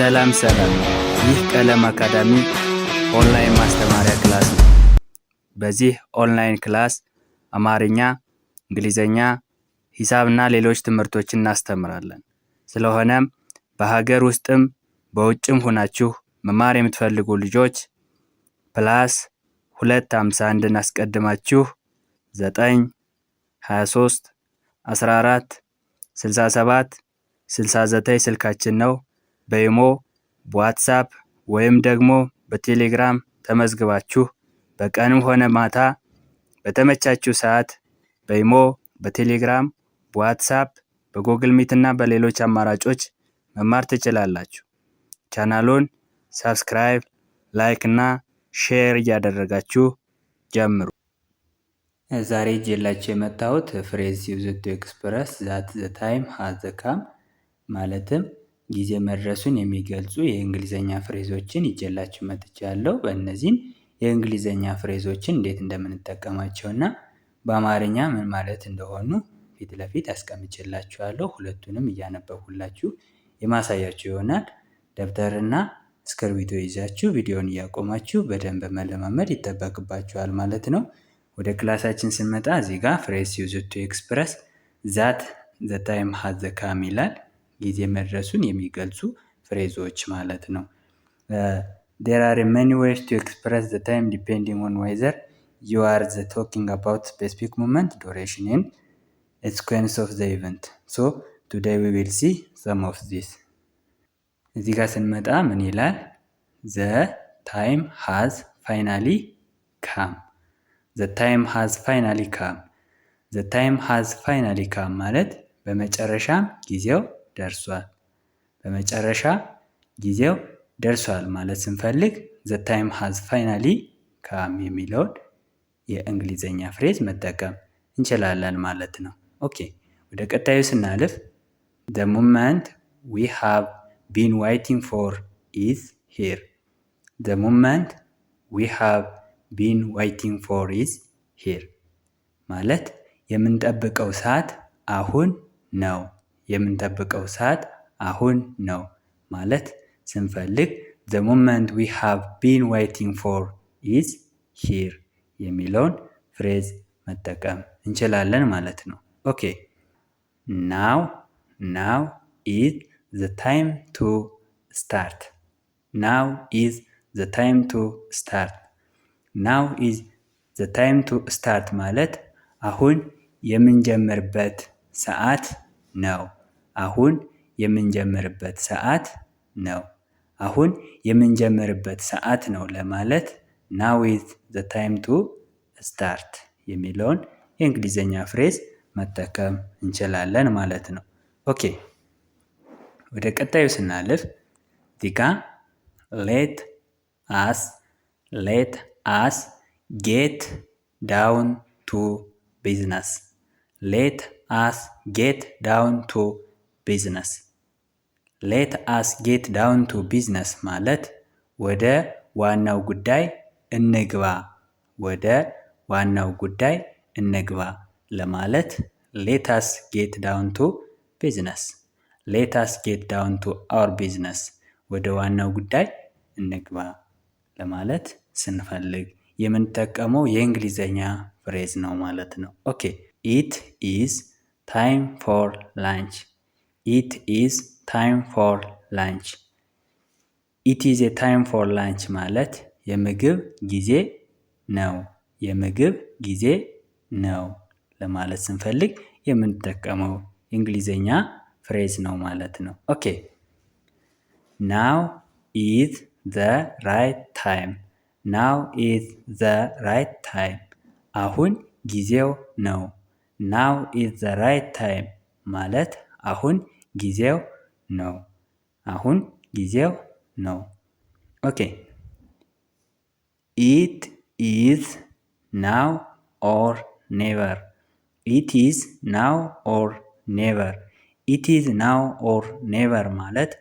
ሰላም ይህ ቀለም አካዳሚ ኦንላይን ማስተማሪያ ክላስ ነው። በዚህ ኦንላይን ክላስ አማርኛ፣ እንግሊዘኛ፣ ሂሳብና ሌሎች ትምህርቶችን እናስተምራለን። ስለሆነም በሀገር ውስጥም በውጭም ሆናችሁ መማር የምትፈልጉ ልጆች +251 አስቀድማችሁ 9 23 14 67 69 ስልካችን ነው። በኢሞ፣ በዋትስአፕ ወይም ደግሞ በቴሌግራም ተመዝግባችሁ በቀንም ሆነ ማታ በተመቻችሁ ሰዓት በኢሞ፣ በቴሌግራም፣ በዋትስአፕ፣ በጉግል ሚት እና በሌሎች አማራጮች መማር ትችላላችሁ። ቻናሉን ሰብስክራይብ፣ ላይክ እና ሼር እያደረጋችሁ ጀምሩ። ዛሬ ይዤላችሁ የመጣሁት ፍሬዝ ዩዝድ ቱ ኤክስፕረስ ዛት ዘ ታይም ሃዝ ካም ማለትም ጊዜ መድረሱን የሚገልጹ የእንግሊዘኛ ፍሬዞችን ይዤላችሁ መጥቻለሁ። በእነዚህም የእንግሊዘኛ ፍሬዞችን እንዴት እንደምንጠቀማቸውና በአማርኛ ምን ማለት እንደሆኑ ፊት ለፊት አስቀምጬላችኋለሁ። ሁለቱንም እያነበብኩላችሁ የማሳያችሁ ይሆናል። ደብተርና እስክርቢቶ ይዛችሁ ቪዲዮን እያቆማችሁ በደንብ መለማመድ ይጠበቅባችኋል ማለት ነው። ወደ ክላሳችን ስንመጣ እዚህ ጋር ፍሬዝ ዩዝድ ቱ ኤክስፕረስ ዛት ዘ ታይም ሃዝ ካም ይላል። ጊዜ መድረሱን የሚገልጹ ፍሬዞች ማለት ነው። There are many ways to express the time depending on whether you are talking about specific moment, duration and sequence of the event. So today we will see some of this. እዚህ ጋር ስንመጣ ምን ይላል? The time has finally come. The time has finally come. The time has finally come ማለት በመጨረሻም ጊዜው ደርሷል። በመጨረሻ ጊዜው ደርሷል ማለት ስንፈልግ the time has finally come የሚለውን የእንግሊዘኛ ፍሬዝ መጠቀም እንችላለን ማለት ነው። ኦኬ ወደ ቀጣዩ ስናልፍ the moment we have been waiting for is here. The moment we have been waiting for is here ማለት የምንጠብቀው ሰዓት አሁን ነው። የምንጠብቀው ሰዓት አሁን ነው ማለት ስንፈልግ the moment we have been waiting for is here የሚለውን ፍሬዝ መጠቀም እንችላለን ማለት ነው። ኦኬ now is the time to start. Now is the time to start. Now is the time to start ማለት አሁን የምንጀምርበት ሰዓት ነው። አሁን የምንጀምርበት ሰዓት ነው። አሁን የምንጀምርበት ሰዓት ነው ለማለት now is the time to start የሚለውን የእንግሊዘኛ ፍሬዝ መጠቀም እንችላለን ማለት ነው። ኦኬ ወደ ቀጣዩ ስናልፍ እዚህ ጋ let us get down to business. Let us get down to business. Let us get down to business ማለት ወደ ዋናው ጉዳይ እንግባ። ወደ ዋናው ጉዳይ እንግባ ለማለት let us get down to business. Let us get down to our business. ወደ ዋናው ጉዳይ እንግባ ለማለት ስንፈልግ የምንጠቀመው የእንግሊዘኛ ፍሬዝ ነው ማለት ነው። ኦኬ it is time for lunch. It is time for lunch. It is a time for lunch ማለት የምግብ ጊዜ ነው። የምግብ ጊዜ ነው ለማለት ስንፈልግ የምንጠቀመው የእንግሊዘኛ ፍሬዝ ነው ማለት ነው። ኦኬ now is the right time. Now is the right time. አሁን ጊዜው ነው። now is the right time ማለት አሁን ጊዜው ነው። አሁን ጊዜው ነው። ኦኬ it is now or never. It is now or never. It is now or never ማለት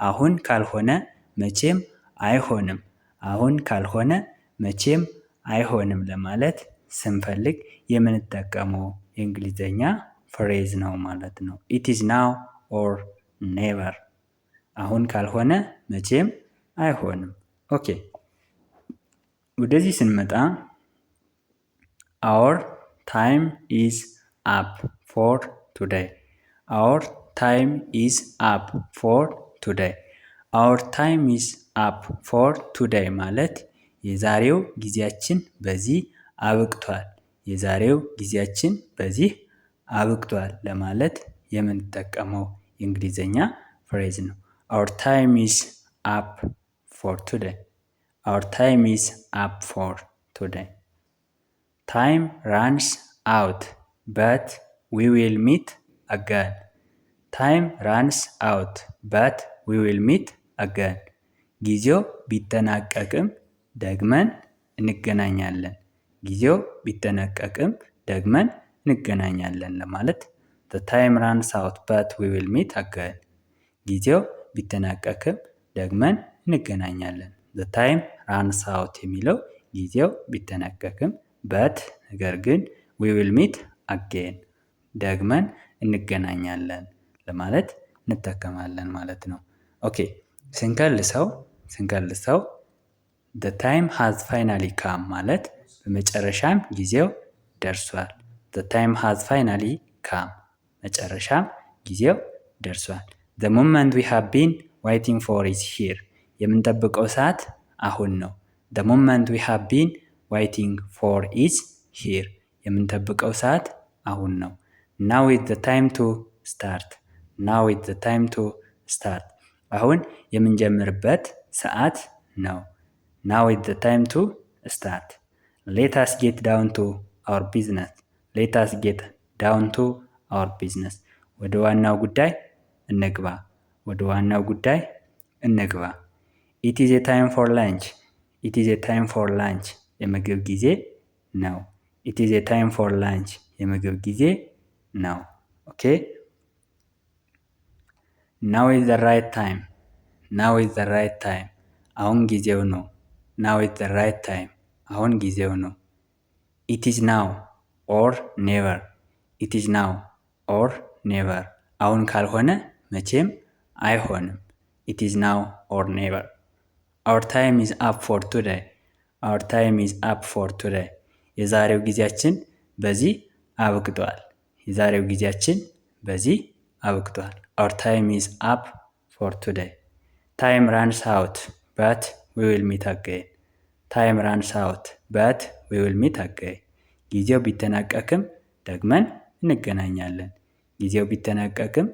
አሁን ካልሆነ መቼም አይሆንም። አሁን ካልሆነ መቼም አይሆንም ለማለት ስንፈልግ የምንጠቀመው የእንግሊዘኛ ፍሬዝ ነው ማለት ነው። it is now or never. አሁን ካልሆነ መቼም አይሆንም። ኦኬ ወደዚህ ስንመጣ our time is up for today. our time is up for today. our time is up for today ማለት የዛሬው ጊዜያችን በዚህ አብቅቷል። የዛሬው ጊዜያችን በዚህ አብቅቷል ለማለት የምንጠቀመው የእንግሊዘኛ ፍሬዝ ነው። our time is up for today. our time is up for today. time runs out but we will meet again. time runs out but we will meet again. ጊዜው ቢጠናቀቅም ደግመን እንገናኛለን። ጊዜው ቢጠናቀቅም ደግመን እንገናኛለን ለማለት the time runs out but we will meet again. ጊዜው ቢጠናቀቅም ደግመን እንገናኛለን። the time runs out የሚለው ጊዜው ቢጠናቀቅም but ነገር ግን we will meet again ደግመን እንገናኛለን ለማለት እንጠቀማለን ማለት ነው። ኦኬ ስንከልሰው the time has finally come ማለት በመጨረሻም ጊዜው ደርሷል። the time has finally come መጨረሻም ጊዜው ደርሷል። the moment we have been waiting for is here የምንጠብቀው ሰዓት አሁን ነው። the moment we have been waiting for is here የምንጠብቀው ሰዓት አሁን ነው። now is the time to start. now is the time to start አሁን የምንጀምርበት ሰዓት ነው። now is the time to start. let us get down to our business. let us get down to our business ወደ ዋናው ጉዳይ እንግባ። ወደ ዋናው ጉዳይ እንግባ። it is a time for lunch. it is a time for lunch የምግብ ጊዜ ነው። it is a time for lunch የምግብ ጊዜ ነው። ኦኬ now is the right time. now is the right time አሁን ጊዜው ነው። now is the right time አሁን ጊዜው ነው። it is now or never. it is now or never አሁን ካልሆነ መቼም አይሆንም። it is now or never. our time is up for today. our time is up for today የዛሬው ጊዜያችን በዚህ አብቅቷል። የዛሬው ጊዜያችን በዚህ አብቅቷል። our time is up for today. time runs out but we will meet again. time runs out but we will meet again. ጊዜው ቢጠናቀቅም ደግመን እንገናኛለን። ጊዜው ቢጠናቀቅም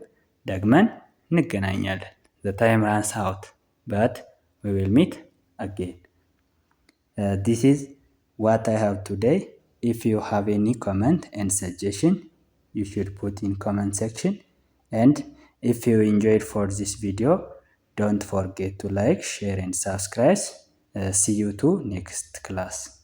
ደግመን እንገናኛለን። the time runs out but we will meet again. This is what I have today. If you have any comment and suggestion, you should put in comment section. And if you enjoyed for this video, don't forget to like, share and subscribe. See you to next class.